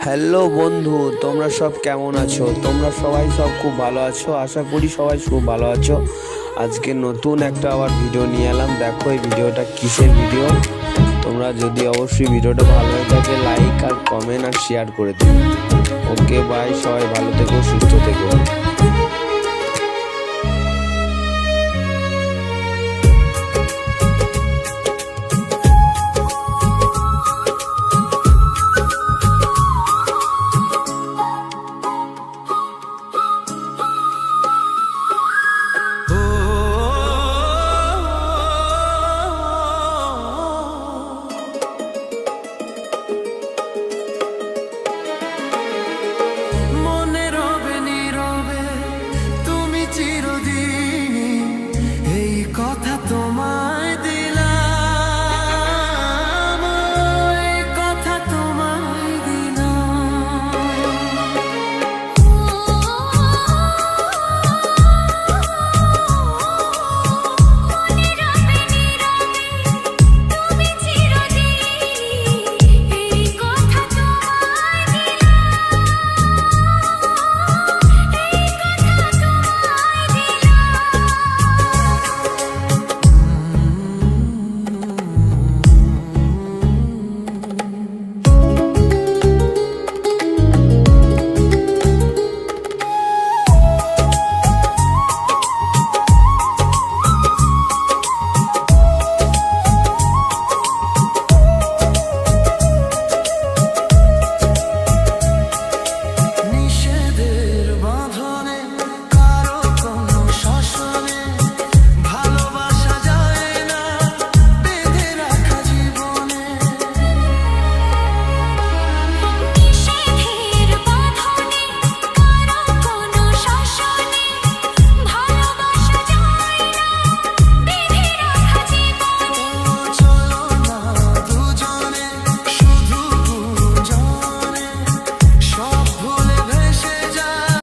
Hello বন্ধু, তোমরা সব কেমন আছো? তোমরা সবাই খুব ভালো আছো, আশা করি সবাই খুব ভালো আছো। আজকে নতুন একটা আবার ভিডিও নিয়ে এলাম। দেখো এই ভিডিওটা কিসের ভিডিও। তোমরা যদি অবশ্যই ভিডিওটা ভালো হয়ে থাকে লাইক আর কমেন্ট আর শেয়ার করে দিও। ওকে বাই, সবাই ভালো থেকো, সুস্থ থেকো।